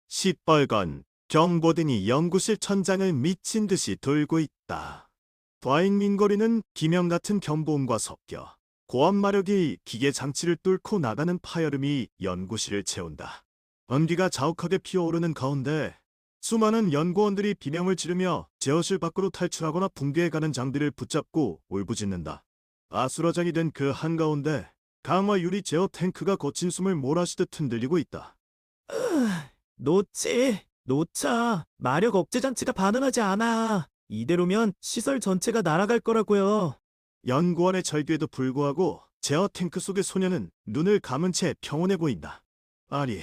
시뻘건 경보등이 연구실 천장을 미친 듯이 돌고 있다. 과잉민거리는 기명 같은 경보음과 섞여 고압 마력이 기계 장치를 뚫고 나가는 파열음이 연구실을 채운다. 연기가 자욱하게 피어오르는 가운데 수많은 연구원들이 비명을 지르며 제어실 밖으로 탈출하거나 붕괴해가는 장비를 붙잡고 울부짖는다. 아수라장이 된 그 한가운데 강화 유리 제어 탱크가 거친 숨을 몰아쉬듯 흔들리고 있다. 놓자. 마력 억제 장치가 반응하지 않아. 이대로면 시설 전체가 날아갈 거라고요. 연구원의 절규에도 불구하고 제어 탱크 속의 소녀는 눈을 감은 채 평온해 보인다. 아니,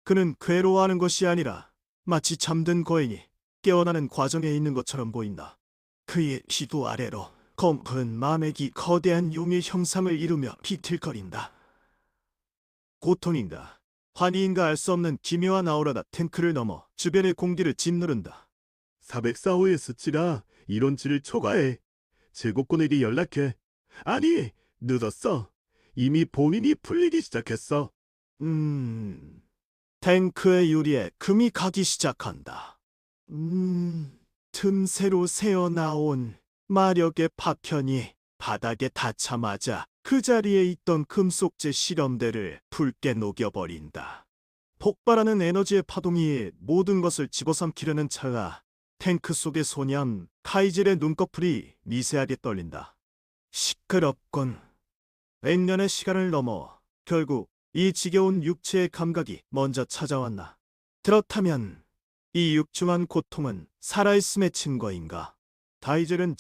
그는 괴로워하는 것이 아니라 마치 잠든 거인이 깨어나는 과정에 있는 것처럼 보인다. 그의 피부 아래로 검은 마맥이 거대한 용의 형상을 이루며 비틀거린다. 고통인가 환희인가 알 수 없는 기묘한 아우라가 탱크를 넘어 주변의 공기를 짓누른다. 404호의 수치라 이론치를 초과해. 제국군에게 연락해. 아니, 늦었어. 이미 봉인이 풀리기 시작했어. 탱크의 유리에 금이 가기 시작한다. 틈새로 새어나온 마력의 파편이 바닥에 닿자마자 그 자리에 있던 금속제 실험대를 붉게 녹여버린다. 폭발하는 에너지의 파동이 모든 것을 집어삼키려는 차가 탱크 속의 소년 카이젤의 눈꺼풀이 미세하게 떨린다. 시끄럽군. 몇 년의 시간을 넘어 결국 이 지겨운 육체의 감각이 먼저 찾아왔나. 그렇다면 이 육중한 고통은 살아있음의 증거인가? 다이젤은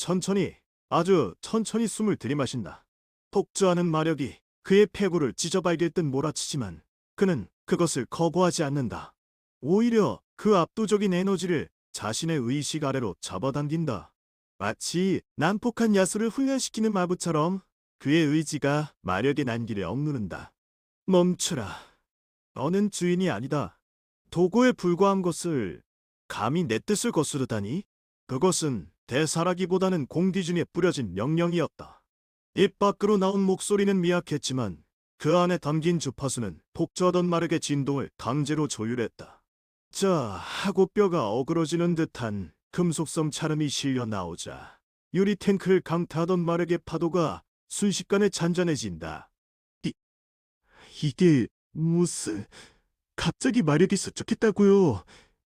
아주 천천히 숨을 들이마신다. 폭주하는 마력이 그의 폐구를 찢어발길 듯 몰아치지만 그는 그것을 거부하지 않는다. 오히려 그 압도적인 에너지를 자신의 의식 아래로 잡아당긴다. 마치 난폭한 야수를 훈련시키는 마부처럼 그의 의지가 마력의 난기를 억누른다. 멈추라. 너는 주인이 아니다. 도구에 불과한 것을 감히 내 뜻을 거스르다니? 그것은 대사라기보다는 공기중에 뿌려진 명령이었다. 입 밖으로 나온 목소리는 미약했지만 그 안에 담긴 주파수는 폭주하던 마력의 진동을 강제로 조율했다. 자, 하고 뼈가 어그러지는 듯한 금속성 차름이 실려 나오자 유리 탱크를 강타하던 마력의 파도가 순식간에 잔잔해진다. 이게 무슨... 갑자기 마력이 수척했다고요.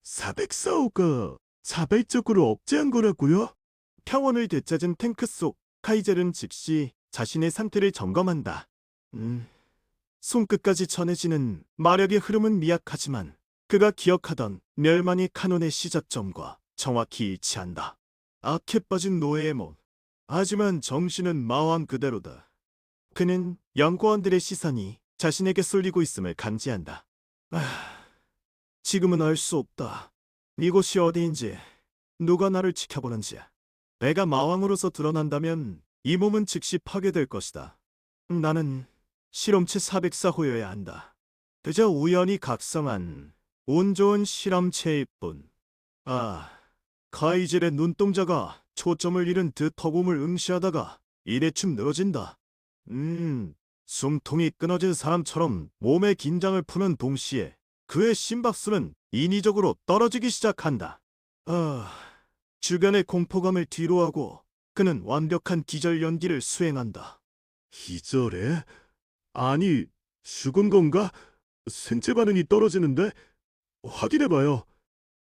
404호가 자발적으로 억제한 거라고요? 평온을 되찾은 탱크 속 카이젤은 즉시 자신의 상태를 점검한다. 손끝까지 전해지는 마력의 흐름은 미약하지만 그가 기억하던 멸망의 카논의 시작점과 정확히 일치한다. 악해 빠진 노예의 몸. 하지만 정신은 마왕 그대로다. 그는 연구원들의 시선이 자신에게 쏠리고 있음을 감지한다. 지금은 알 수 없다. 이곳이 어디인지, 누가 나를 지켜보는지. 내가 마왕으로서 드러난다면 이 몸은 즉시 파괴될 것이다. 나는 실험체 404호여야 한다. 그저 우연히 각성한 운 좋은 실험체일 뿐. 카이젤의 눈동자가 초점을 잃은 듯허금을 응시하다가 이래춤 늘어진다. 숨통이 끊어진 사람처럼 몸의 긴장을 푸는 동시에 그의 심박수는 인위적으로 떨어지기 시작한다. 주변의 공포감을 뒤로하고 그는 완벽한 기절 연기를 수행한다. 기절해? 아니, 죽은 건가? 생체 반응이 떨어지는데? 확인해봐요.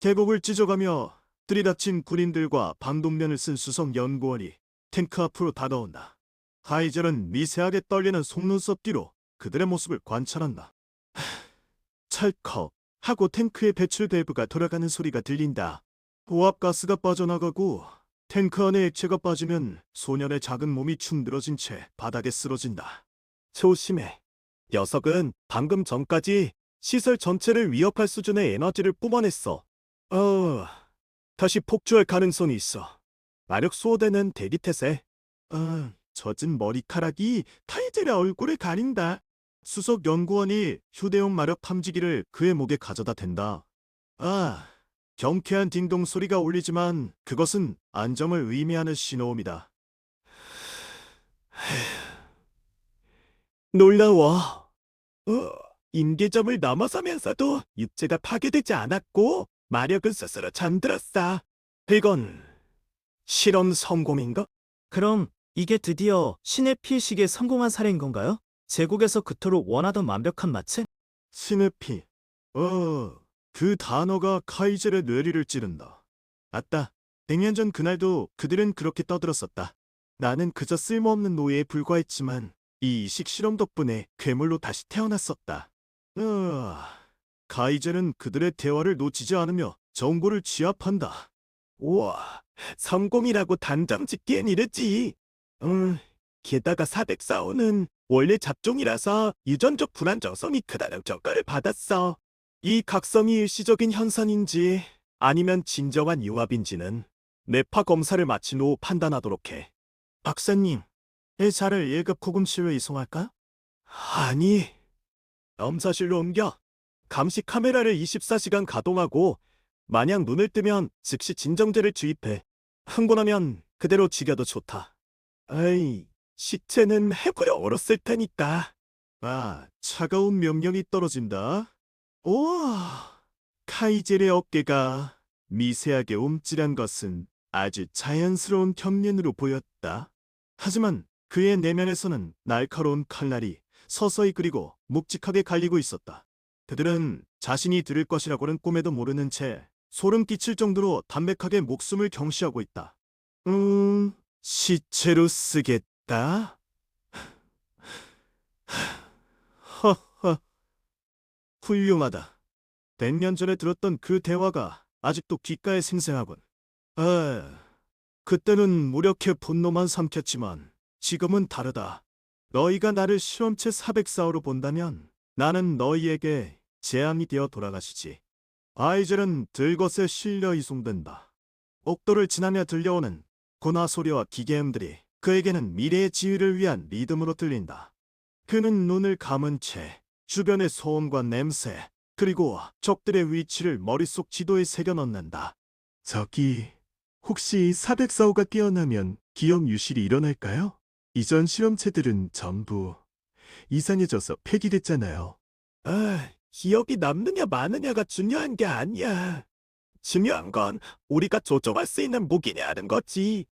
계곡을 찢어가며 들이닥친 군인들과 방독면을 쓴 수석 연구원이 탱크 앞으로 다가온다. 하이젤은 미세하게 떨리는 속눈썹 뒤로 그들의 모습을 관찰한다. 찰컥 하고 탱크의 배출 밸브가 돌아가는 소리가 들린다. 고압가스가 빠져나가고 탱크 안에 액체가 빠지면 소년의 작은 몸이 축 늘어진 채 바닥에 쓰러진다. 조심해. 녀석은 방금 전까지 시설 전체를 위협할 수준의 에너지를 뿜어냈어. 다시 폭주할 가능성이 있어. 마력 수호대는 대기태세. 젖은 머리카락이 타이젤의 얼굴을 가린다. 수석 연구원이 휴대용 마력 탐지기를 그의 목에 가져다 댄다. 경쾌한 딩동 소리가 울리지만 그것은 안정을 의미하는 신호음이다. 놀라워. 임계점을 넘어서면서도 육체가 파괴되지 않았고 마력은 스스로 잠들었어. 이건 실험 성공인가? 그럼 이게 드디어 신의 피의식에 성공한 사례인 건가요? 제국에서 그토록 원하던 완벽한 마체? 신의 피. 그 단어가 카이젤의 뇌리를 찌른다. 아따, 100년 전 그날도 그들은 그렇게 떠들었었다. 나는 그저 쓸모없는 노예에 불과했지만 이 이식 실험 덕분에 괴물로 다시 태어났었다. 카이젤은 그들의 대화를 놓치지 않으며 정보를 취합한다. 우와, 성공이라고 단정 짓기엔 이르지. 게다가 404호는 원래 잡종이라서 유전적 불안정성이 크다는 평가를 받았어. 이 각성이 일시적인 현상인지 아니면 진정한 융합인지는 뇌파 검사를 마친 후 판단하도록 해. 박사님, 이 자를 1급 고금실로 이송할까? 아니, 검사실로 옮겨. 감시 카메라를 24시간 가동하고 만약 눈을 뜨면 즉시 진정제를 주입해. 흥분하면 그대로 죽여도 좋다. 아이, 시체는 해부려 얼었을 테니까. 차가운 명령이 떨어진다. 우와, 카이젤의 어깨가 미세하게 움찔한 것은 아주 자연스러운 경련으로 보였다. 하지만 그의 내면에서는 날카로운 칼날이 서서히 그리고 묵직하게 갈리고 있었다. 그들은 자신이 들을 것이라고는 꿈에도 모르는 채 소름 끼칠 정도로 담백하게 목숨을 경시하고 있다. 시체로 쓰겠다? 허허, 훌륭하다. 100년 전에 들었던 그 대화가 아직도 귓가에 생생하군. 그때는 무력해 분노만 삼켰지만 지금은 다르다. 너희가 나를 실험체 404호로 본다면 나는 너희에게 재앙이 되어 돌아가시지. 아이젤은 들것에 실려 이송된다. 옥도를 지나며 들려오는 고나 소리와 기계음들이 그에게는 미래의 지휘를 위한 리듬으로 들린다. 그는 눈을 감은 채 주변의 소음과 냄새, 그리고 적들의 위치를 머릿속 지도에 새겨 넣는다. 저기, 혹시 404호가 깨어나면 기억 유실이 일어날까요? 이전 실험체들은 전부 이상해져서 폐기됐잖아요. 기억이 남느냐 마느냐가 중요한 게 아니야. 중요한 건 우리가 조종할 수 있는 무기냐는 거지.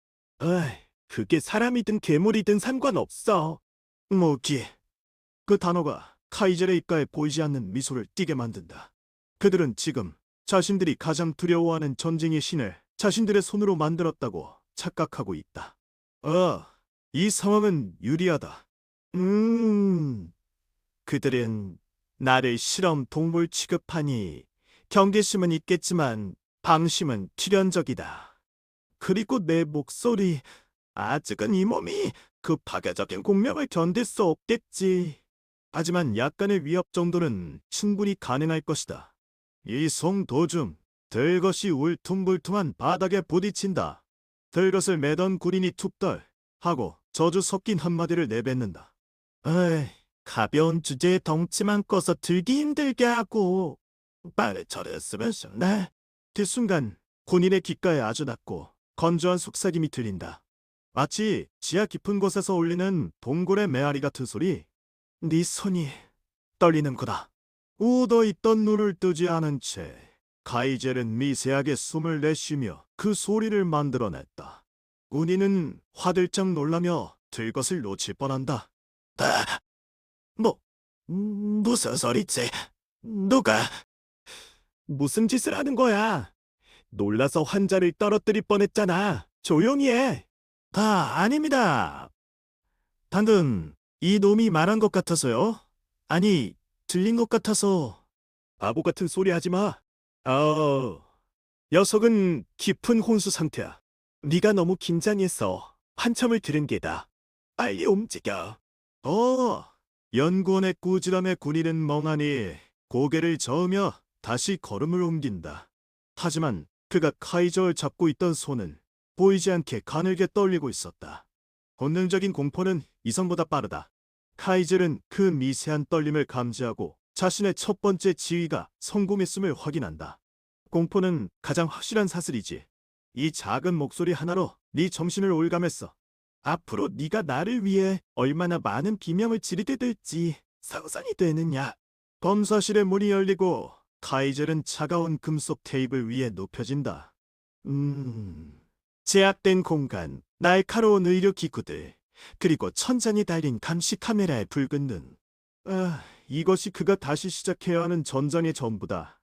그게 사람이든 괴물이든 상관없어. 무기. 그 단어가 카이젤의 입가에 보이지 않는 미소를 띠게 만든다. 그들은 지금 자신들이 가장 두려워하는 전쟁의 신을 자신들의 손으로 만들었다고 착각하고 있다. 이 상황은 유리하다. 그들은 나를 실험 동물 취급하니 경계심은 있겠지만 방심은 필연적이다. 그리고 내 목소리, 아직은 이 몸이 그 파괴적인 공명을 견딜 수 없겠지. 하지만 약간의 위협 정도는 충분히 가능할 것이다. 이송 도중 들것이 울퉁불퉁한 바닥에 부딪힌다. 들것을 매던 구린이 툭덜 하고 저주 섞인 한마디를 내뱉는다. 가벼운 주제에 덩치만 꺼서 들기 힘들게 하고 빨리 저랬으면 좋네. 뒷순간 군인의 귓가에 아주 낮고 건조한 속삭임이 들린다. 마치 지하 깊은 곳에서 울리는 동굴의 메아리 같은 소리. 네 손이 떨리는구나. 웃어있던 눈을 뜨지 않은 채 카이젤은 미세하게 숨을 내쉬며 그 소리를 만들어냈다. 군인은 화들짝 놀라며 들것을 놓칠 뻔한다. 무슨 소리지? 누가? 무슨 짓을 하는 거야? 놀라서 환자를 떨어뜨릴 뻔했잖아. 조용히 해. 아닙니다. 방금 이 놈이 말한 것 같아서요. 아니, 들린 것 같아서. 바보 같은 소리 하지 마. 녀석은 깊은 혼수 상태야. 네가 너무 긴장해서 한참을 들은 게다. 빨리 움직여. 연구원의 꾸지람에 군인은 멍하니 고개를 저으며 다시 걸음을 옮긴다. 하지만 그가 카이저를 잡고 있던 손은 보이지 않게 가늘게 떨리고 있었다. 본능적인 공포는 이성보다 빠르다. 카이젤은 그 미세한 떨림을 감지하고 자신의 첫 번째 지휘가 성공했음을 확인한다. 공포는 가장 확실한 사슬이지. 이 작은 목소리 하나로 네 정신을 올감했어. 앞으로 네가 나를 위해 얼마나 많은 비명을 지르게 될지 상상이 되느냐. 검사실의 문이 열리고 카이젤은 차가운 금속 테이블 위에 눕혀진다. 제약된 공간, 날카로운 의료 기구들, 그리고 천장이 달린 감시 카메라의 붉은 눈. 이것이 그가 다시 시작해야 하는 전장의 전부다.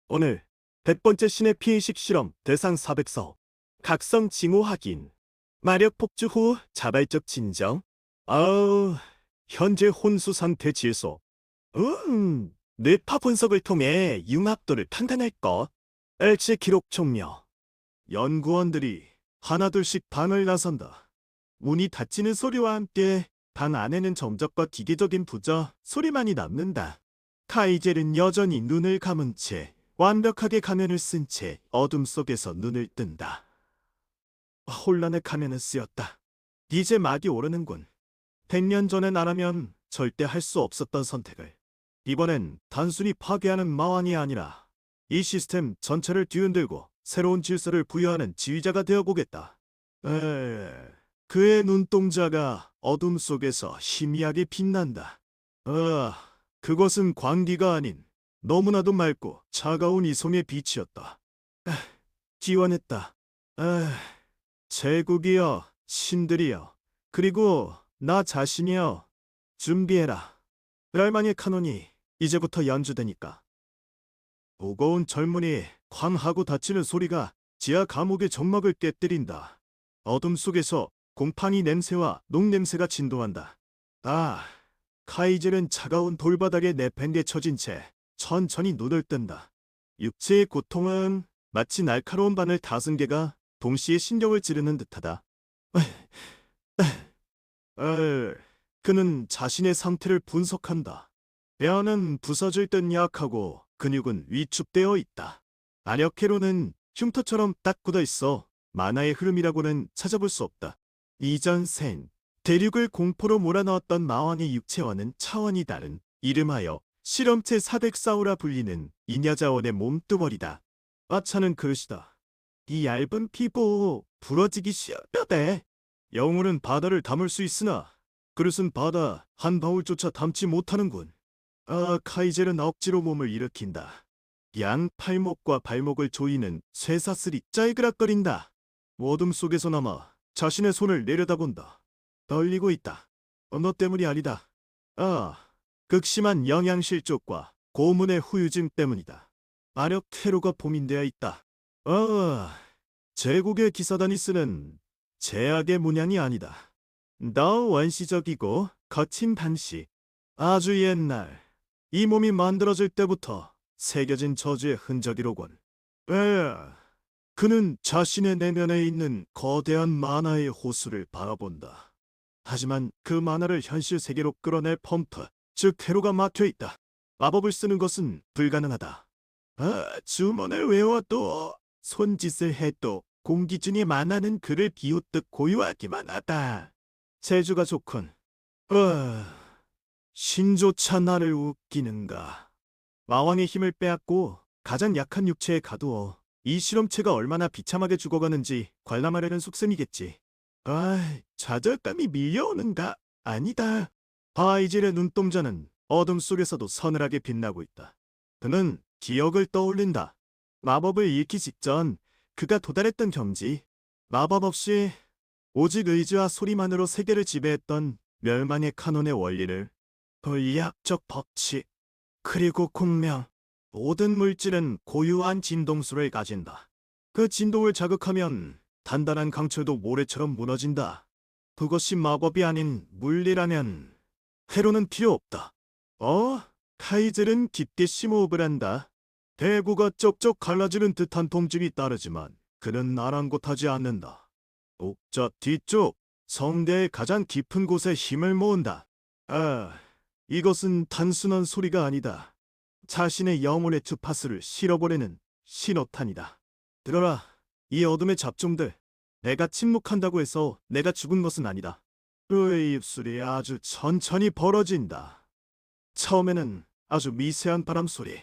오늘 100번째 신의 피의식 실험 대상 404호. 각성 징후 확인. 마력 폭주 후 자발적 진정. 현재 혼수 상태 질소. 뇌파 분석을 통해 융합도를 판단할 것. 일체 기록 종료. 연구원들이 하나둘씩 방을 나선다. 문이 닫히는 소리와 함께 방 안에는 정적과 기계적인 부저 소리만이 남는다. 카이젤은 여전히 눈을 감은 채 완벽하게 가면을 쓴 채 어둠 속에서 눈을 뜬다. 혼란의 가면은 쓰였다. 이제 막이 오르는군. 100년 전에 나라면 절대 할 수 없었던 선택을 이번엔 단순히 파괴하는 마왕이 아니라 이 시스템 전체를 뒤흔들고 새로운 질서를 부여하는 지휘자가 되어보겠다. 그의 눈동자가 어둠 속에서 희미하게 빛난다. 그것은 광기가 아닌 너무나도 맑고 차가운 이송의 빛이었다. 기원했다. 제국이여, 신들이여, 그리고 나 자신이여, 준비해라. 랄망의 카논이 이제부터 연주되니까. 무거운 젊은이 쾅 하고 닫히는 소리가 지하 감옥의 정막을 깨뜨린다. 어둠 속에서 곰팡이 냄새와 녹냄새가 진동한다. 카이젤은 차가운 돌바닥에 내팽개 처진 채 천천히 눈을 뜬다. 육체의 고통은 마치 날카로운 바늘 5개가 동시에 신경을 찌르는 듯하다. 그는 자신의 상태를 분석한다. 뼈는 부서질 듯 약하고 근육은 위축되어 있다. 안역회로는 흉터처럼 딱 굳어 있어 만화의 흐름이라고는 찾아볼 수 없다. 이전 생, 대륙을 공포로 몰아넣었던 마왕의 육체와는 차원이 다른 이름하여 실험체 404호라 불리는 이녀자원의 몸뚱어리다. 아차는 그릇이다. 이 얇은 피부 부러지기 쉬워 뼈대. 영혼은 바다를 담을 수 있으나 그릇은 바다 한 방울조차 담지 못하는군. 카이젤은 억지로 몸을 일으킨다. 양 팔목과 발목을 조이는 쇠사슬이 짤그락거린다. 어둠 속에서나마 자신의 손을 내려다본다. 떨리고 있다. 너 때문이 아니다. 극심한 영양실족과 고문의 후유증 때문이다. 마력 퇴로가 봉인되어 있다. 제국의 기사단이 쓰는 제약의 문양이 아니다. 더 원시적이고 거친 방식. 아주 옛날 이 몸이 만들어질 때부터 새겨진 저주의 흔적이로군. 그는 자신의 내면에 있는 거대한 만화의 호수를 바라본다. 하지만 그 만화를 현실 세계로 끌어낼 펌프, 즉 회로가 막혀있다. 마법을 쓰는 것은 불가능하다. 주문을 외워도 손짓을 해도 공기 중의 만화는 그를 비웃듯 고요하기만 하다. 재주가 좋군. 신조차 나를 웃기는가. 마왕의 힘을 빼앗고 가장 약한 육체에 가두어 이 실험체가 얼마나 비참하게 죽어가는지 관람하려는 속셈이겠지. 좌절감이 밀려오는가? 아니다. 바이질의 눈동자는 어둠 속에서도 서늘하게 빛나고 있다. 그는 기억을 떠올린다. 마법을 잃기 직전 그가 도달했던 경지. 마법 없이 오직 의지와 소리만으로 세계를 지배했던 멸망의 카논의 원리를, 불리학적 법칙, 그리고 공명. 모든 물질은 고유한 진동수를 가진다. 그 진동을 자극하면 단단한 강철도 모래처럼 무너진다. 그것이 마법이 아닌 물리라면 회로는 필요 없다. 카이젤은 깊게 심호흡을 한다. 대구가 쩍쩍 갈라지는 듯한 통증이 따르지만 그는 아랑곳하지 않는다. 옥좌 뒤쪽 성대의 가장 깊은 곳에 힘을 모은다. 이것은 단순한 소리가 아니다. 자신의 영혼의 주파수를 실어보내는 신호탄이다. 들어라, 이 어둠의 잡종들. 내가 침묵한다고 해서 내가 죽은 것은 아니다. 그의 입술이 아주 천천히 벌어진다. 처음에는 아주 미세한 바람 소리.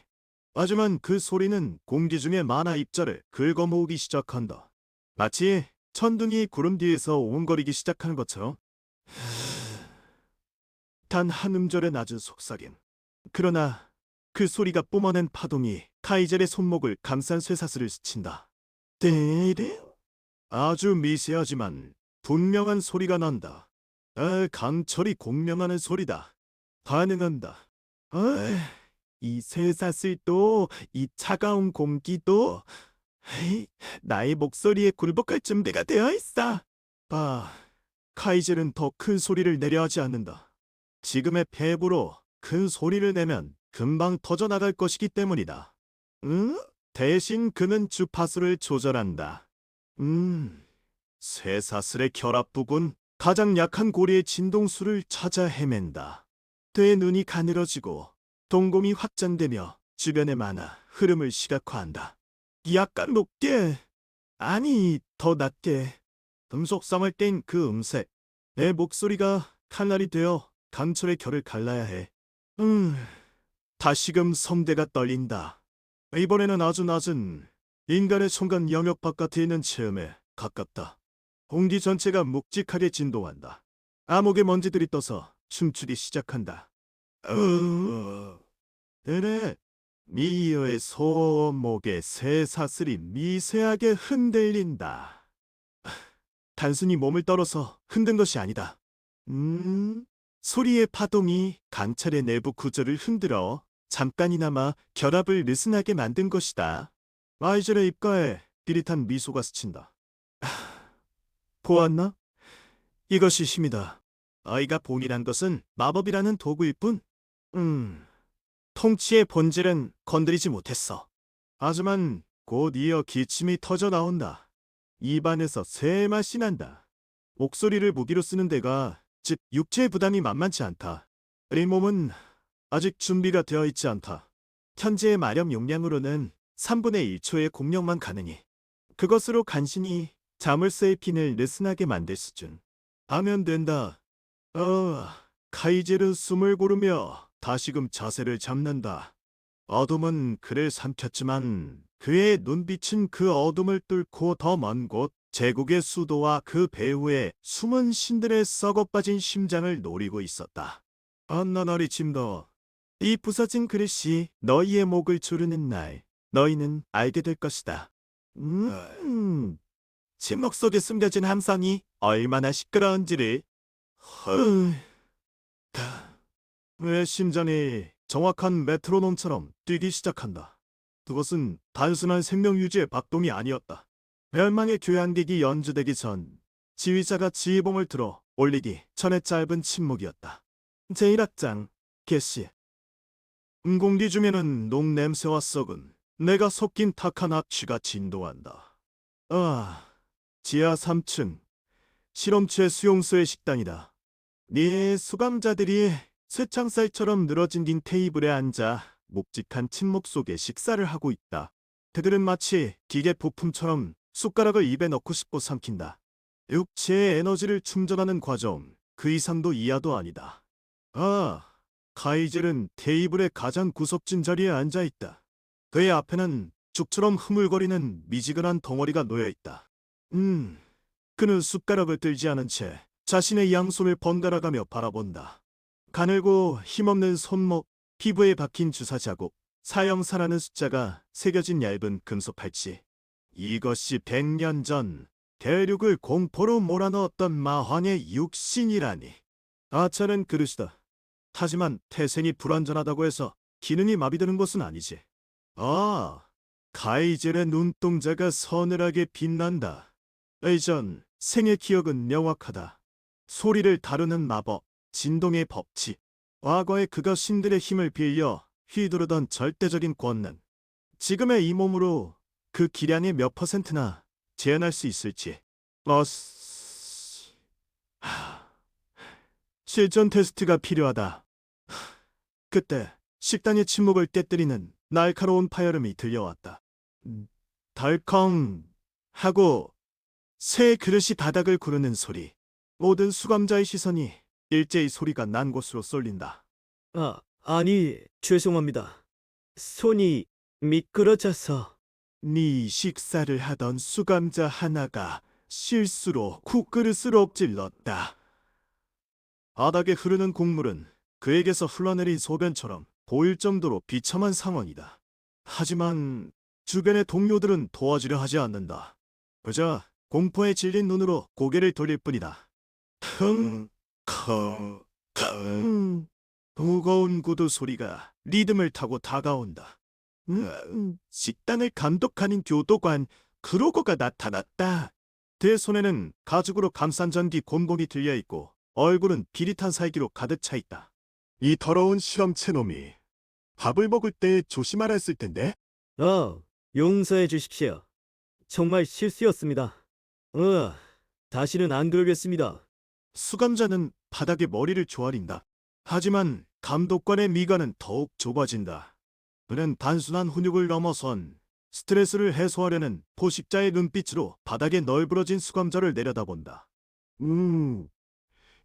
하지만 그 소리는 공기 중의 만화 입자를 긁어모으기 시작한다. 마치 천둥이 구름 뒤에서 웅거리기 시작하는 것처럼. 단 한 음절의 낮은 속삭임. 그러나 그 소리가 뿜어낸 파동이 카이젤의 손목을 감싼 쇠사슬을 스친다. 때레? 아주 미세하지만 분명한 소리가 난다. 강철이 공명하는 소리다. 반응한다. 이 쇠사슬도, 이 차가운 공기도 나의 목소리에 굴복할 준비가 되어 있어. 카이젤은 더 큰 소리를 내려 하지 않는다. 지금의 폐부로 큰 소리를 내면 금방 터져나갈 것이기 때문이다. 대신 그는 주파수를 조절한다. 쇠사슬의 결합 부근, 가장 약한 고리의 진동수를 찾아 헤맨다. 그의 눈이 가늘어지고 동공이 확장되며 주변의 만화, 흐름을 시각화한다. 약간 높게, 아니 더 낮게, 금속성을 뗀 그 음색, 내 목소리가 칼날이 되어 강철의 결을 갈라야 해. 다시금 성대가 떨린다. 이번에는 아주 낮은 인간의 순간 영역 바깥에 있는 체험에 가깝다. 공기 전체가 묵직하게 진동한다. 암흑의 먼지들이 떠서 춤추기 시작한다. 그래, 미여의 손목에 쇠사슬이 미세하게 흔들린다. 단순히 몸을 떨어서 흔든 것이 아니다. 소리의 파동이 강철의 내부 구조를 흔들어 잠깐이나마 결합을 느슨하게 만든 것이다. 마이젤의 입가에 비릿한 미소가 스친다. 보았나? 이것이 힘이다. 아이가 본이란 것은 마법이라는 도구일 뿐. 통치의 본질은 건드리지 못했어. 하지만 곧 이어 기침이 터져 나온다. 입안에서 새 맛이 난다. 목소리를 무기로 쓰는 데가, 즉 육체의 부담이 만만치 않다. 이 몸은 아직 준비가 되어 있지 않다. 현재의 마력 용량으로는 3분의 1초의 공력만 가능해. 그것으로 간신히 자물쇠의 핀을 느슨하게 만들 수준. 하면 된다. 카이제르 숨을 고르며 다시금 자세를 잡는다. 어둠은 그를 삼켰지만 그의 눈빛은 그 어둠을 뚫고 더 먼 곳, 제국의 수도와 그 배후의 숨은 신들의 썩어빠진 심장을 노리고 있었다. 안나나리 침더. 이 부서진 그릇이 너희의 목을 조르는 날, 너희는 알게 될 것이다. 침묵 속에 숨겨진 함성이 얼마나 시끄러운지를. 왜 심장이 정확한 메트로놈처럼 뛰기 시작한다. 그것은 단순한 생명 유지의 박동이 아니었다. 멸망의 교향객이 연주되기 전 지휘자가 지휘봉을 들어 올리기 전의 짧은 침묵이었다. 제1악장 개시. 공기 중에는 녹냄새와 썩은 내가 섞인 탁한 악취가 진동한다. 지하 3층 실험체 수용소의 식당이다. 네 수감자들이 쇠창살처럼 늘어진 긴 테이블에 앉아 묵직한 침묵 속에 식사를 하고 있다. 그들은 마치 기계 부품처럼 숟가락을 입에 넣고 싶고 삼킨다. 육체의 에너지를 충전하는 과정, 그 이상도 이하도 아니다. 카이젤은 테이블의 가장 구석진 자리에 앉아있다. 그의 앞에는 죽처럼 흐물거리는 미지근한 덩어리가 놓여있다. 그는 숟가락을 들지 않은 채 자신의 양손을 번갈아가며 바라본다. 가늘고 힘없는 손목, 피부에 박힌 주사 자국, 사형사라는 숫자가 새겨진 얇은 금속 팔찌. 이것이 100년 전 대륙을 공포로 몰아넣었던 마왕의 육신이라니. 아차는 그릇이다. 하지만 태생이 불완전하다고 해서 기능이 마비되는 것은 아니지. 카이젤의 눈동자가 서늘하게 빛난다. 예전 생의 기억은 명확하다. 소리를 다루는 마법, 진동의 법칙, 과거의 그가 신들의 힘을 빌려 휘두르던 절대적인 권능. 지금의 이 몸으로 그 기량의 몇 퍼센트나 재현할 수 있을지. 실전 테스트가 필요하다. 그때 식당의 침묵을 깨뜨리는 날카로운 파열음이 들려왔다. 덜컹 하고 새 그릇이 바닥을 구르는 소리. 모든 수감자의 시선이 일제히 소리가 난 곳으로 쏠린다. 아니, 죄송합니다. 손이 미끄러져서. 네 식사를 하던 수감자 하나가 실수로 국그릇을 엎질렀다. 바닥에 흐르는 국물은 그에게서 흘러내린 소변처럼 보일 정도로 비참한 상황이다. 하지만 주변의 동료들은 도와주려 하지 않는다. 그저 공포에 질린 눈으로 고개를 돌릴 뿐이다. 킁킁킁 무거운 구두 소리가 리듬을 타고 다가온다. 식당을 감독하는 교도관 그로고가 나타났다. 대 손에는 가죽으로 감싼 전기 곤봉이 들려있고 얼굴은 비릿한 살기로 가득 차 있다. 이 더러운 실험체 놈이 밥을 먹을 때 조심하라 했을 텐데. 용서해 주십시오. 정말 실수였습니다. 다시는 안 그러겠습니다. 수감자는 바닥에 머리를 조아린다. 하지만 감독관의 미간은 더욱 좁아진다. 그는 단순한 훈육을 넘어선 스트레스를 해소하려는 포식자의 눈빛으로 바닥에 널브러진 수감자를 내려다본다.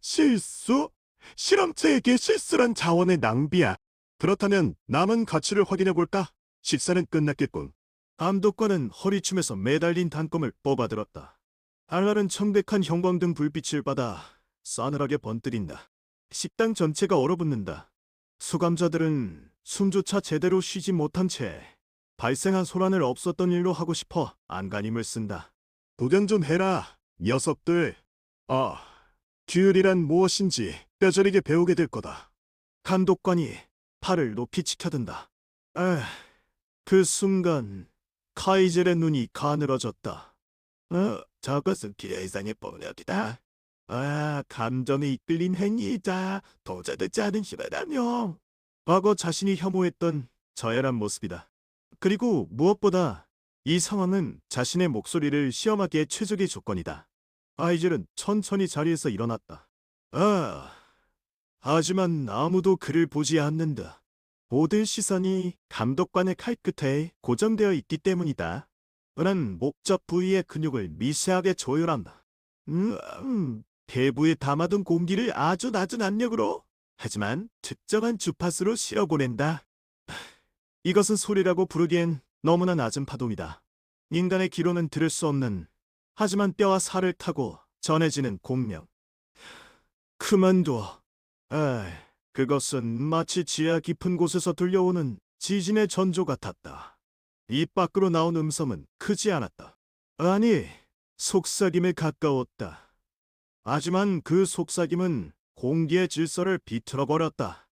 실수? 실험체에게 실수란 자원의 낭비야. 그렇다면 남은 가치를 확인해 볼까? 식사는 끝났겠군. 감독관은 허리춤에서 매달린 단검을 뽑아들었다. 알랄은 청백한 형광등 불빛을 받아 싸늘하게 번뜨린다. 식당 전체가 얼어붙는다. 수감자들은 숨조차 제대로 쉬지 못한 채 발생한 소란을 없었던 일로 하고 싶어 안간힘을 쓴다. 도전 좀 해라, 녀석들. 듀얼이란 무엇인지 뼈저리게 배우게 될 거다. 감독관이 팔을 높이 치켜든다. 그 순간 카이젤의 눈이 가늘어졌다. 저것은 기회이상의 폭력이다. 감정에 이끌린 행위이자 도저되지 않은 힘이라며. 과거 자신이 혐오했던 저열한 모습이다. 그리고 무엇보다 이 상황은 자신의 목소리를 시험하기에 최적의 조건이다. 아이젤은 천천히 자리에서 일어났다. 하지만 아무도 그를 보지 않는다. 모든 시선이 감독관의 칼끝에 고정되어 있기 때문이다. 그는 목적 부위의 근육을 미세하게 조율한다. 대부에 담아둔 공기를 아주 낮은 압력으로, 하지만 특정한 주파수로 실어보낸다. 이것은 소리라고 부르기엔 너무나 낮은 파동이다. 인간의 귀로는 들을 수 없는, 하지만 뼈와 살을 타고 전해지는 공명. 그만둬. 그것은 마치 지하 깊은 곳에서 들려오는 지진의 전조 같았다. 입 밖으로 나온 음성은 크지 않았다. 아니, 속삭임에 가까웠다. 하지만 그 속삭임은 공기의 질서를 비틀어버렸다.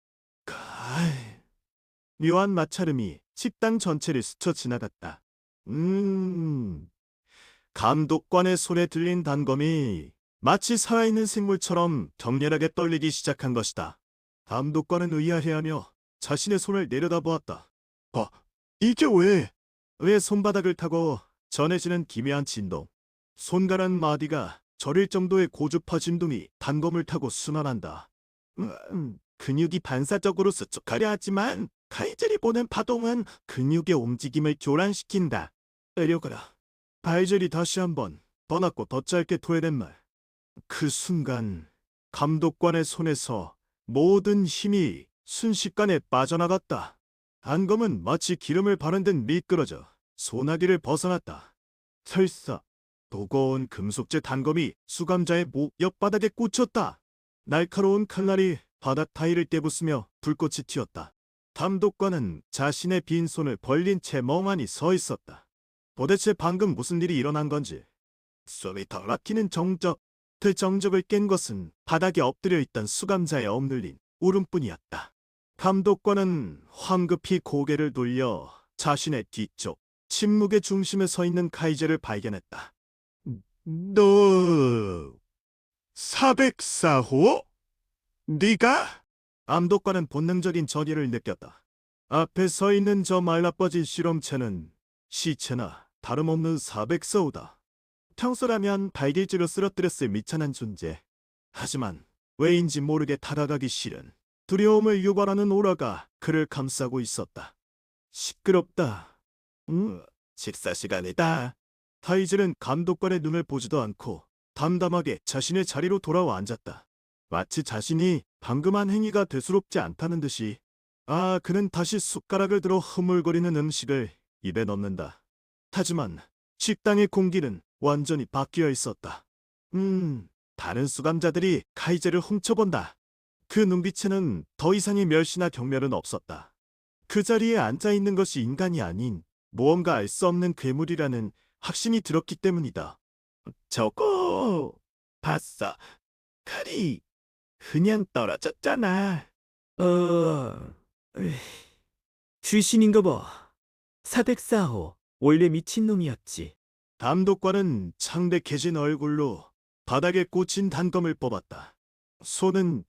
묘한 마찰음이 식당 전체를 스쳐 지나갔다. 감독관의 손에 들린 단검이 마치 살아있는 생물처럼 격렬하게 떨리기 시작한 것이다. 감독관은 의아해하며 자신의 손을 내려다보았다. 이게 왜 손바닥을 타고 전해지는 기묘한 진동. 손가락 마디가 저릴 정도의 고주파 진동이 단검을 타고 순환한다. 근육이 반사적으로 수축하려 하지만 카이젤이 보낸 파동은 근육의 움직임을 교란시킨다. 때려가라. 바이젤이 다시 한번 더 낮고 더 짧게 토해낸 말. 그 순간 감독관의 손에서 모든 힘이 순식간에 빠져나갔다. 단검은 마치 기름을 바른 듯 미끄러져 소나기를 벗어났다. 설사 무거운 금속재 단검이 수감자의 목 옆바닥에 꽂혔다. 날카로운 칼날이 바닥 타일을 떼부수며 불꽃이 튀었다. 감독관은 자신의 빈 손을 벌린 채 멍하니 서 있었다. 도대체 방금 무슨 일이 일어난 건지. 숨이 더 막히는 정적. 그 정적을 깬 것은 바닥에 엎드려 있던 수감자의 억눌린 울음뿐이었다. 감독관은 황급히 고개를 돌려 자신의 뒤쪽 침묵의 중심에 서 있는 카이젤을 발견했다. 너 404호? 네가? 감독관은 본능적인 저리를 느꼈다. 앞에 서 있는 저 말라빠진 실험체는 시체나 다름없는 404호다. 평소라면 발길질로 쓰러뜨렸을 미천한 존재. 하지만 왜인지 모르게 다가가기 싫은 두려움을 유발하는 오라가 그를 감싸고 있었다. 시끄럽다. 식사 시간이다. 타이즐은 감독관의 눈을 보지도 않고 담담하게 자신의 자리로 돌아와 앉았다. 마치 자신이 방금 한 행위가 대수롭지 않다는 듯이. 그는 다시 숟가락을 들어 흐물거리는 음식을 입에 넣는다. 하지만 식당의 공기는 완전히 바뀌어 있었다. 다른 수감자들이 카이젤을 훔쳐본다. 그 눈빛에는 더 이상의 멸시나 경멸은 없었다. 그 자리에 앉아 있는 것이 인간이 아닌 무언가 알 수 없는 괴물이라는 확신이 들었기 때문이다. 저거 봤어. 칼이 그냥 떨어졌잖아. 에이, 귀신인가 봐. 404호, 원래 미친놈이었지. 담독관은 창백해진 얼굴로 바닥에 꽂힌 단검을 뽑았다. 손은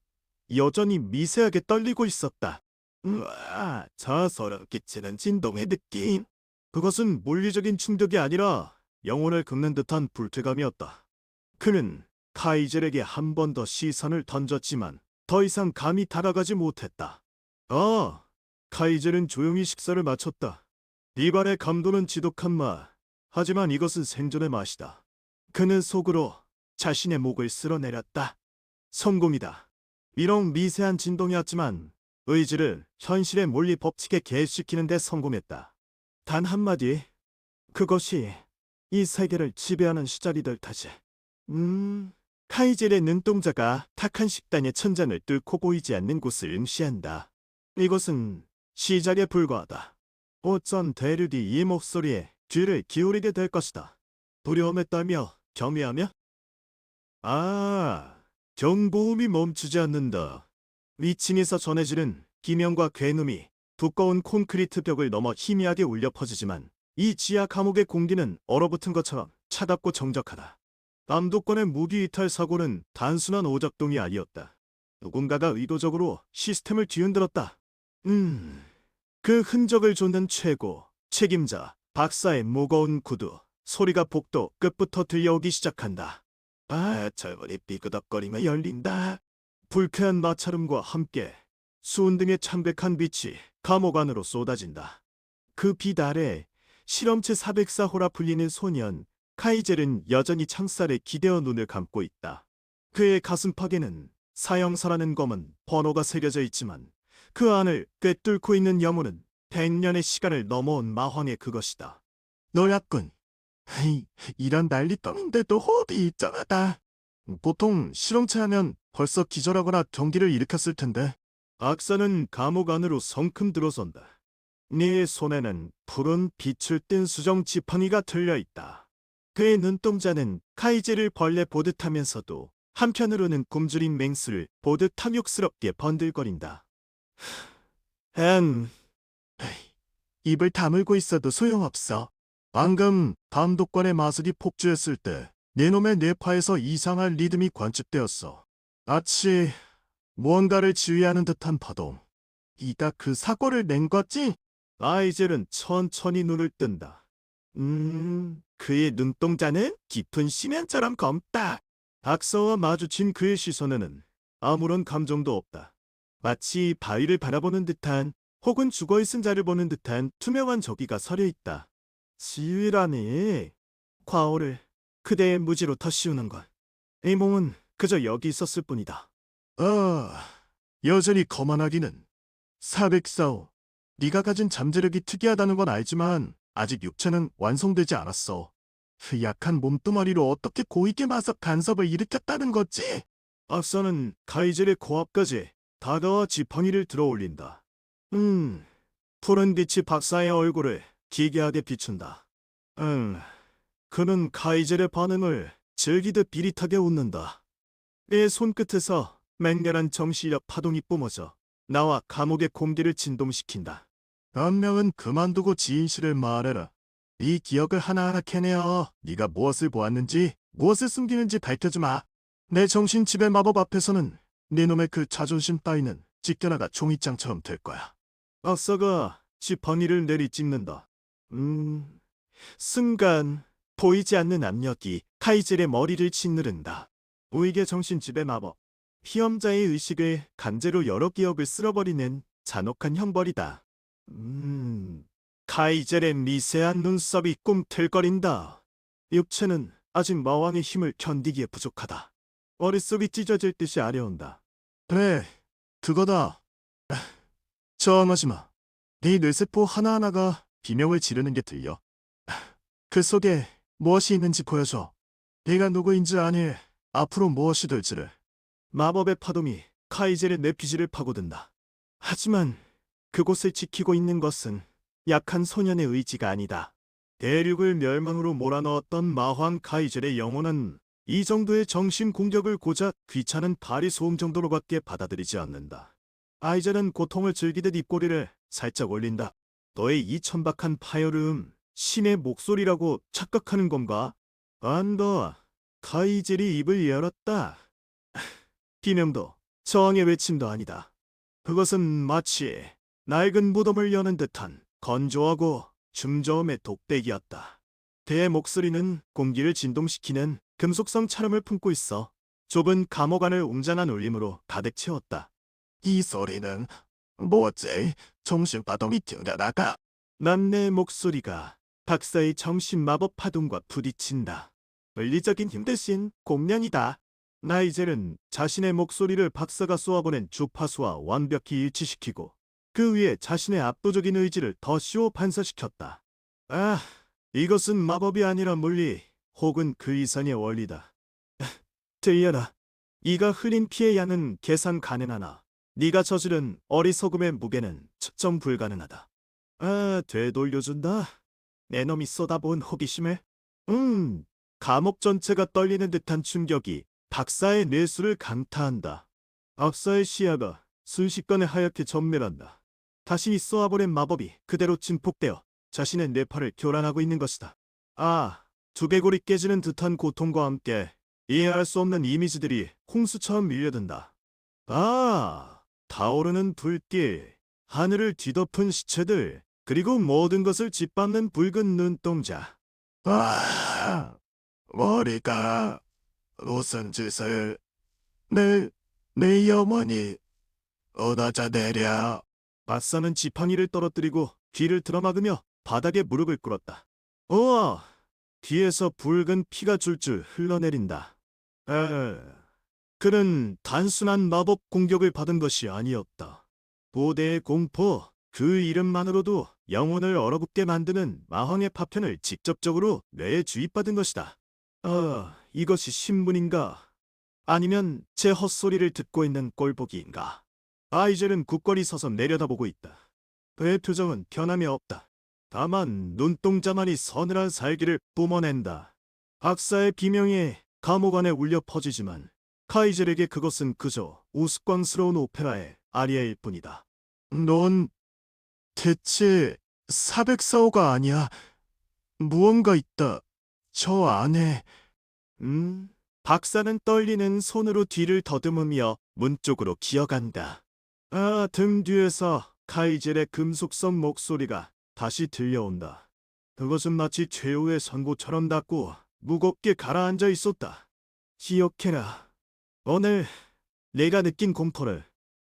여전히 미세하게 떨리고 있었다. 우와, 저 소름 끼치는 진동의 느낌. 그것은 물리적인 충격이 아니라 영혼을 긁는 듯한 불쾌감이었다. 그는 카이젤에게 한 번 더 시선을 던졌지만 더 이상 감히 다가가지 못했다. 카이젤은 조용히 식사를 마쳤다. 입안의 감도는 지독한 맛. 하지만 이것은 생존의 맛이다. 그는 속으로 자신의 목을 쓸어내렸다. 성공이다. 비록 미세한 진동이었지만 의지를 현실의 물리 법칙에 개입시키는 데 성공했다. 단 한마디, 그것이 이 세계를 지배하는 시작이 될 터지. 카이젤의 눈동자가 탁한 식단의 천장을 뚫고 보이지 않는 곳을 응시한다. 이것은 시작에 불과하다. 어쩐 대류 뒤 이 목소리에 귀를 기울이게 될 것이다. 두려움에 떨며 경외하며? 경보음이 멈추지 않는다. 위층에서 전해지는 기명과 괴음이 두꺼운 콘크리트 벽을 넘어 희미하게 울려 퍼지지만 이 지하 감옥의 공기는 얼어붙은 것처럼 차갑고 정적하다. 남도권의 무기 이탈 사고는 단순한 오작동이 아니었다. 누군가가 의도적으로 시스템을 뒤흔들었다. 그 흔적을 쫓는 최고, 책임자, 박사의 무거운 구두, 소리가 복도 끝부터 들려오기 시작한다. 철문이 삐그덕거리며 열린다. 불쾌한 마찰음과 함께 수은등의 창백한 빛이 감옥 안으로 쏟아진다. 그 빛 아래 실험체 404호라 불리는 소년 카이젤은 여전히 창살에 기대어 눈을 감고 있다. 그의 가슴팍에는 사형사라는 검은 번호가 새겨져 있지만 그 안을 꿰뚫고 있는 영혼은 100년의 시간을 넘어온 마황의 그것이다. 너였군. 이런 난리 떠는데도 호흡이 이상하다. 보통 실험체 하면 벌써 기절하거나 경기를 일으켰을 텐데. 악사는 감옥 안으로 성큼 들어선다. 네 손에는 푸른 빛을 띤 수정 지팡이가 들려있다. 그의 눈동자는 카이젤을 벌레 보듯 하면서도 한편으로는 굶주린 맹수를 보듯 탐욕스럽게 번들거린다. 입을 다물고 있어도 소용없어. 방금 감독관의 마술이 폭주했을 때 네놈의 뇌파에서 이상한 리듬이 관측되었어. 마치 무언가를 지휘하는 듯한 파동. 네가 그 사고를 낸 거지? 카이젤은 천천히 눈을 뜬다. 그의 눈동자는 깊은 심연처럼 검다. 악사와 마주친 그의 시선에는 아무런 감정도 없다. 마치 바위를 바라보는 듯한 혹은 죽어있은 자를 보는 듯한 투명한 저기가 서려있다. 지휘라니. 과오를 그대의 무지로 덧씌우는 것. 이 몸은 그저 여기 있었을 뿐이다. 여전히 거만하기는. 404호, 네가 가진 잠재력이 특이하다는 건 알지만 아직 육체는 완성되지 않았어. 그 약한 몸뚱아리로 어떻게 고있게 맞서 간섭을 일으켰다는 거지? 악사는 카이젤의 코앞까지 다가와 지팡이를 들어올린다. 푸른 빛이 박사의 얼굴을 기괴하게 비춘다. 그는 카이젤의 반응을 즐기듯 비릿하게 웃는다. 그의 손끝에서 맹렬한 정신력 파동이 뿜어져 나와 감옥의 공기를 진동시킨다. 변명은 그만두고 진실을 말해라. 네 기억을 하나하나 캐내어 네가 무엇을 보았는지 무엇을 숨기는지 밝혀주마. 내 정신 지배 마법 앞에서는 네 놈의 그 자존심 따위는 찢겨나가 종이장처럼 될 거야. 악사가 지팡이를 내리찍는다. 순간 보이지 않는 압력이 카이젤의 머리를 짓누른다. 우익의 정신 지배 마법. 피험자의 의식을 강제로 여러 기억을 쓸어버리는 잔혹한 형벌이다. 카이젤의 미세한 눈썹이 꿈틀거린다. 육체는 아직 마왕의 힘을 견디기에 부족하다. 머릿속이 찢어질 듯이 아려온다. 그래, 그거다. 저항하지 마. 네 뇌세포 하나하나가 비명을 지르는 게 들려. 그 속에 무엇이 있는지 보여줘. 네가 누구인지 아니 앞으로 무엇이 될지를. 마법의 파동이 카이젤의 뇌피지를 파고든다. 하지만 그곳을 지키고 있는 것은 약한 소년의 의지가 아니다. 대륙을 멸망으로 몰아넣었던 마황 카이젤의 영혼은 이 정도의 정신 공격을 고작 귀찮은 파리 소음 정도로밖에 받아들이지 않는다. 아이젤은 고통을 즐기듯 입꼬리를 살짝 올린다. 너의 이 천박한 파열음, 신의 목소리라고 착각하는 건가? 안다. 카이젤이 입을 열었다. 비명도 저항의 외침도 아니다. 그것은 마치 낡은 무덤을 여는 듯한 건조하고 줌저음의 독백이었다. 그의 목소리는 공기를 진동시키는 금속성 차름을 품고 있어 좁은 감옥 안을 웅장한 울림으로 가득 채웠다. 이 소리는 뭐지? 정신바동이 튀어나가. 난 내 목소리가 박사의 정신 마법 파동과 부딪힌다. 물리적인 힘 대신 공량이다. 나이젤은 자신의 목소리를 박사가 쏘아보낸 주파수와 완벽히 일치시키고 그 위에 자신의 압도적인 의지를 더 씌워 반사시켰다. 아, 이것은 마법이 아니라 물리 혹은 그 이상의 원리다. 들려라. 네가 흘린 피의 양은 계산 가능하나 네가 저지른 어리석음의 무게는 측정 불가능하다. 아, 되돌려준다. 내 놈이 쏟아부은 호기심을. 감옥 전체가 떨리는 듯한 충격이 박사의 뇌수를 강타한다. 박사의 시야가 순식간에 하얗게 전멸한다. 다시 이 쏘아보낸 마법이 그대로 증폭되어 자신의 뇌파를 교란하고 있는 것이다. 아, 두개골이 깨지는 듯한 고통과 함께 이해할 수 없는 이미지들이 홍수처럼 밀려든다. 아, 타오르는 불길, 하늘을 뒤덮은 시체들, 그리고 모든 것을 짓밟는 붉은 눈동자. 아, 머리가 무슨 짓을 내 영혼이 어디다 내려. 박사는 지팡이를 떨어뜨리고 귀를 들어막으며 바닥에 무릎을 꿇었다. 우와! 귀에서 붉은 피가 줄줄 흘러내린다. 그는 단순한 마법 공격을 받은 것이 아니었다. 보대의 공포, 그 이름만으로도 영혼을 얼어붙게 만드는 마왕의 파편을 직접적으로 뇌에 주입받은 것이다. 이것이 신문인가? 아니면 제 헛소리를 듣고 있는 꼴보기인가? 아이젤은 굳건히 서서 내려다보고 있다. 그의 표정은 변함이 없다. 다만 눈동자만이 서늘한 살기를 뿜어낸다. 박사의 비명이 감옥 안에 울려 퍼지지만 카이젤에게 그것은 그저 우스꽝스러운 오페라의 아리아일 뿐이다. 넌 대체 404호가 아니야. 무언가 있다. 저 안에. 박사는 떨리는 손으로 뒤를 더듬으며 문 쪽으로 기어간다. 아, 등 뒤에서 카이젤의 금속성 목소리가 다시 들려온다. 그것은 마치 최후의 선고처럼 닿고 무겁게 가라앉아 있었다. 기억해라. 오늘 내가 느낀 공포를.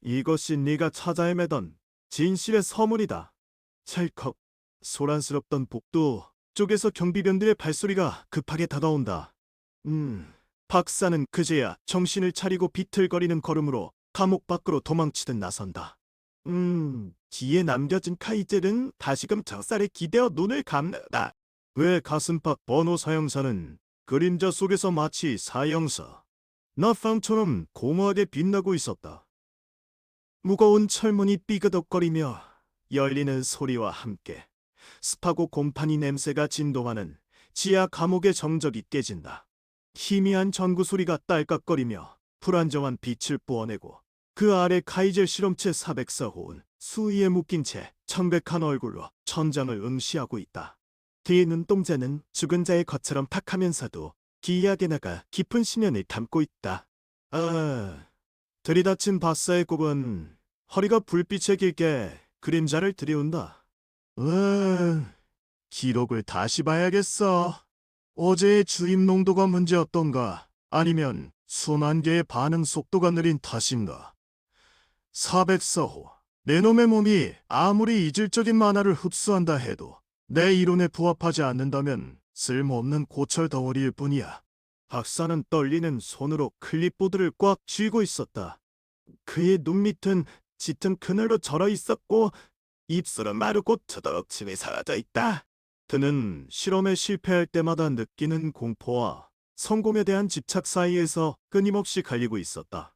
이것이 네가 찾아 헤매던 진실의 서문이다. 찰컥 소란스럽던 복도 쪽에서 경비병들의 발소리가 급하게 다가온다. 박사는 그제야 정신을 차리고 비틀거리는 걸음으로 감옥 밖으로 도망치듯 나선다. 뒤에 남겨진 카이젤은 다시금 젖살에 기대어 눈을 감는다. 그의 가슴팍 번호 사형사는 그림자 속에서 마치 사형사, 나팡처럼 공허하게 빛나고 있었다. 무거운 철문이 삐그덕거리며 열리는 소리와 함께 습하고 곰팡이 냄새가 진동하는 지하 감옥의 정적이 깨진다. 희미한 전구 소리가 딸깍거리며 불안정한 빛을 뿜어내고 그 아래 카이젤 실험체 404호는 수위에 묶인 채 청백한 얼굴로 천장을 응시하고 있다. 뒤의 눈동자는 죽은 자의 것처럼 탁하면서도 기이하게 나가 깊은 심연을 담고 있다. 들이닥친 박사의 곱은 허리가 불빛에 길게 그림자를 들이운다. 기록을 다시 봐야겠어. 어제의 주입 농도가 문제였던가? 아니면 순환계의 반응 속도가 느린 탓인가? 404호. 내 놈의 몸이 아무리 이질적인 만화를 흡수한다 해도 내 이론에 부합하지 않는다면 쓸모없는 고철 덩어리일 뿐이야. 박사는 떨리는 손으로 클립보드를 꽉 쥐고 있었다. 그의 눈밑은 짙은 그늘로 절어 있었고 입술은 마르고 투덕침이 사라져 있다. 그는 실험에 실패할 때마다 느끼는 공포와 성공에 대한 집착 사이에서 끊임없이 갈리고 있었다.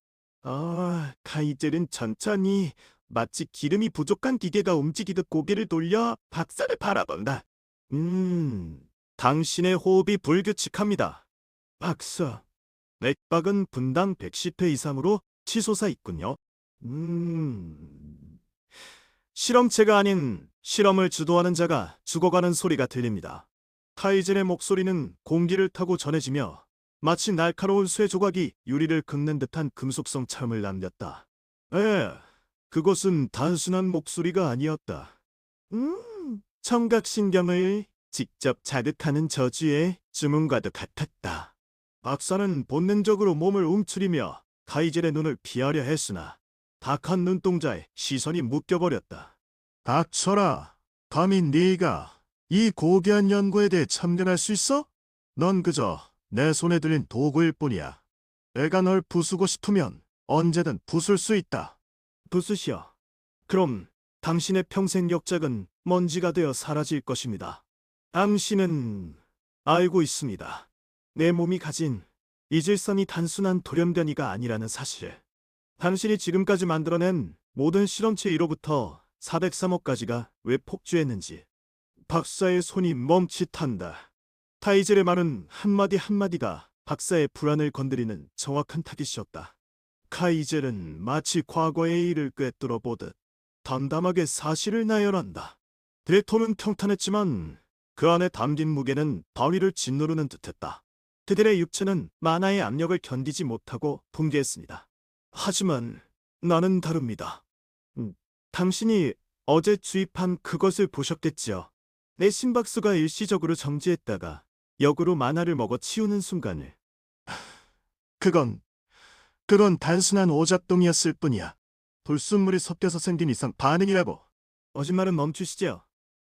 카이젤은 천천히 마치 기름이 부족한 기계가 움직이듯 고개를 돌려 박사를 바라본다. 당신의 호흡이 불규칙합니다. 박사, 맥박은 분당 110회 이상으로 치솟아 있군요. 실험체가 아닌 실험을 주도하는 자가 죽어가는 소리가 들립니다. 카이젠의 목소리는 공기를 타고 전해지며 마치 날카로운 쇠 조각이 유리를 긁는 듯한 금속성 참을 남겼다. 그것은 단순한 목소리가 아니었다. 청각신경을 직접 자극하는 저주의 주문과도 같았다. 박사는 본능적으로 몸을 움츠리며 카이젤의 눈을 피하려 했으나 닭한 눈동자에 시선이 묶여버렸다. 닥쳐라. 감히 네가 이 고귀한 연구에 대해 참견할 수 있어? 넌 그저 내 손에 들린 도구일 뿐이야. 내가 널 부수고 싶으면 언제든 부술 수 있다. 부수시오. 그럼 당신의 평생 역작은 먼지가 되어 사라질 것입니다. 당신은 알고 있습니다. 내 몸이 가진 이질성이 단순한 돌연변이가 아니라는 사실. 당신이 지금까지 만들어낸 모든 실험체 1호부터 403호까지가 왜 폭주했는지. 박사의 손이 멈칫한다. 타이젤의 말은 한마디 한마디가 박사의 불안을 건드리는 정확한 타깃이었다. 카이젤은 마치 과거의 일을 꿰뚫어 보듯 담담하게 사실을 나열한다. 드레토는 평탄했지만 그 안에 담긴 무게는 바위를 짓누르는 듯했다. 그들의 육체는 만화의 압력을 견디지 못하고 붕괴했습니다. 하지만 나는 다릅니다. 당신이 어제 주입한 그것을 보셨겠지요. 내 심박수가 일시적으로 정지했다가 역으로 만화를 먹어 치우는 순간을. 그건 단순한 오작동이었을 뿐이야. 불순물이 섞여서 생긴 이상 반응이라고. 거짓말은 멈추시죠.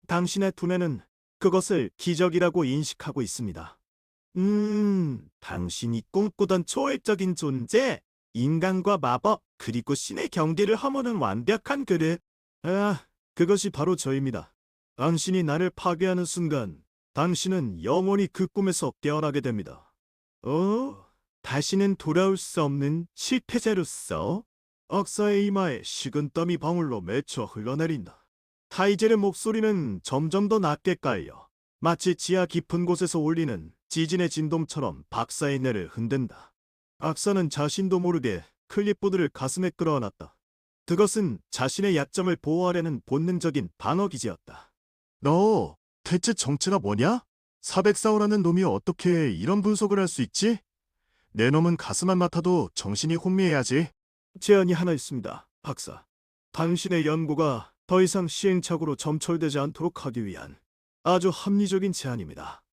당신의 두뇌는 그것을 기적이라고 인식하고 있습니다. 당신이 꿈꾸던 초월적인 존재, 인간과 마법, 그리고 신의 경계를 허무는 완벽한 그릇. 그것이 바로 저입니다. 당신이 나를 파괴하는 순간, 당신은 영원히 그 꿈에서 깨어나게 됩니다. 다시는 돌아올 수 없는 실패자로서 박사의 이마에 식은땀이 방울로 맺혀 흘러내린다. 타이젤의 목소리는 점점 더 낮게 깔려 마치 지하 깊은 곳에서 울리는 지진의 진동처럼 박사의 뇌를 흔든다. 박사는 자신도 모르게 클립보드를 가슴에 끌어안았다. 그것은 자신의 약점을 보호하려는 본능적인 방어기제였다. 너 대체 정체가 뭐냐? 404호라는 놈이 어떻게 이런 분석을 할 수 있지? 내 놈은 가슴만 맡아도 정신이 혼미해야지. 제안이 하나 있습니다, 박사. 당신의 연구가 더 이상 시행착오로 점철되지 않도록 하기 위한 아주 합리적인 제안입니다.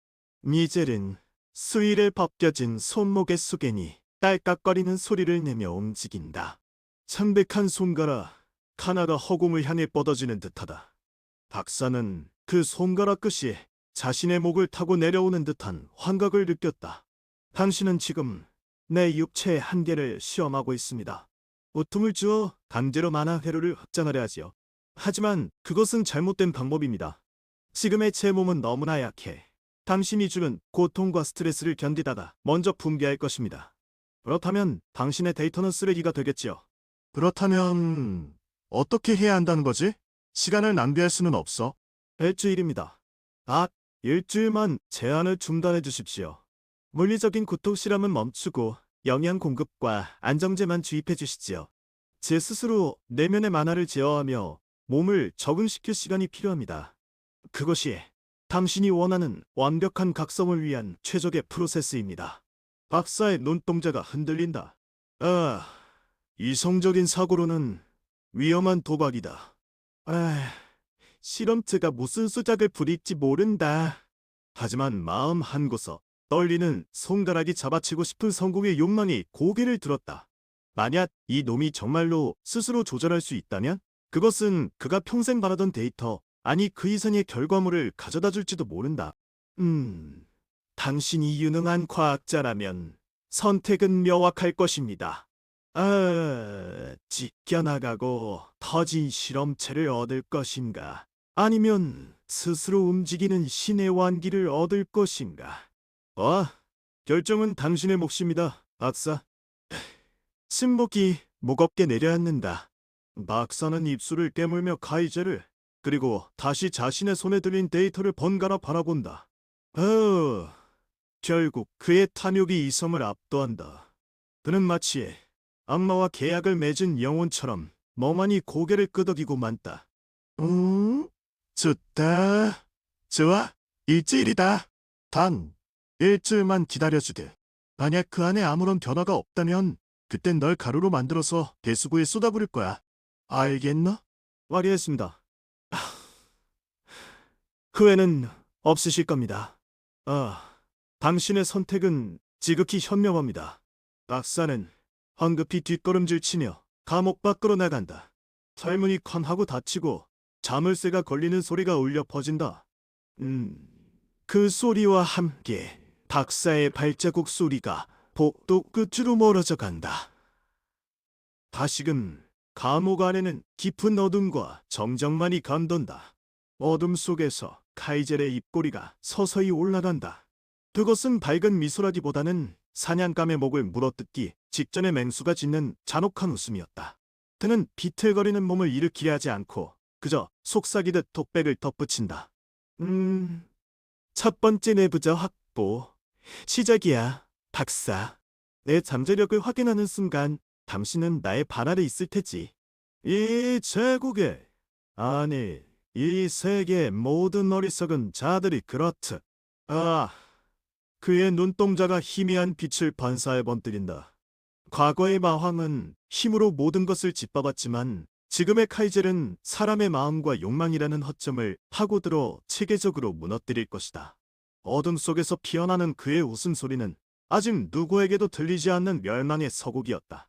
미젤은 수일에 벗겨진 손목의 수겐이 딸깍거리는 소리를 내며 움직인다. 창백한 손가락 하나가 허공을 향해 뻗어지는 듯하다. 박사는 그 손가락 끝이 자신의 목을 타고 내려오는 듯한 환각을 느꼈다. 당신은 지금 내 육체의 한계를 시험하고 있습니다. 고통을 주어 강제로 만화 회로를 확장하려 하지요. 하지만 그것은 잘못된 방법입니다. 지금의 제 몸은 너무나 약해. 당신이 주는 고통과 스트레스를 견디다가 먼저 붕괴할 것입니다. 그렇다면 당신의 데이터는 쓰레기가 되겠지요. 그렇다면 어떻게 해야 한다는 거지? 시간을 낭비할 수는 없어. 일주일입니다. 일주일만 제한을 중단해 주십시오. 물리적인 고통 실험은 멈추고 영양 공급과 안정제만 주입해 주시지요. 제 스스로 내면의 만화를 제어하며 몸을 적응시킬 시간이 필요합니다. 그것이 당신이 원하는 완벽한 각성을 위한 최적의 프로세스입니다. 박사의 눈동자가 흔들린다. 이성적인 사고로는 위험한 도박이다. 실험체가 무슨 수작을 부릴지 모른다. 하지만 마음 한구석 떨리는 손가락이 잡아치고 싶은 성공의 욕망이 고개를 들었다. 만약 이 놈이 정말로 스스로 조절할 수 있다면 그것은 그가 평생 바라던 데이터, 아니 그 이상의 결과물을 가져다 줄지도 모른다. 당신이 유능한 과학자라면 선택은 명확할 것입니다. 지켜나가고 터진 실험체를 얻을 것인가? 아니면 스스로 움직이는 신의 완기를 얻을 것인가? 결정은 당신의 몫입니다, 박사. 침묵이 무겁게 내려앉는다. 막사는 입술을 깨물며 카이제를, 그리고 다시 자신의 손에 들린 데이터를 번갈아 바라본다. 결국 그의 탐욕이 이성을 압도한다. 그는 마치 악마와 계약을 맺은 영혼처럼 멍하니 고개를 끄덕이고 만다. 좋다. 좋아. 일주일이다. 단, 일주일만 기다려주되. 만약 그 안에 아무런 변화가 없다면 그땐 널 가루로 만들어서 배수구에 쏟아부을 거야. 알겠나? 화리했습니다. 후회는 없으실 겁니다. 당신의 선택은 지극히 현명합니다. 박사는 황급히 뒷걸음질 치며 감옥 밖으로 나간다. 철문이 쾅 하고 닫히고 자물쇠가 걸리는 소리가 울려 퍼진다. 그 소리와 함께 박사의 발자국 소리가 복도 끝으로 멀어져 간다. 다시금 감옥 안에는 깊은 어둠과 정적만이 감돈다. 어둠 속에서 카이젤의 입꼬리가 서서히 올라간다. 그것은 밝은 미소라기보다는 사냥감의 목을 물어뜯기 직전의 맹수가 짓는 잔혹한 웃음이었다. 그는 비틀거리는 몸을 일으키려 하지 않고 그저 속삭이듯 톡백을 덧붙인다. 첫 번째 내부자 확보. 시작이야, 박사. 내 잠재력을 확인하는 순간 당신은 나의 발 아래 있을 테지. 이 제국에, 아니, 이 세계의 모든 어리석은 자들이 그렇듯. 그의 눈동자가 희미한 빛을 반사해 번뜨린다. 과거의 마황은 힘으로 모든 것을 짓밟았지만 지금의 카이젤은 사람의 마음과 욕망이라는 허점을 파고들어 체계적으로 무너뜨릴 것이다. 어둠 속에서 피어나는 그의 웃음소리는 아직 누구에게도 들리지 않는 멸망의 서곡이었다.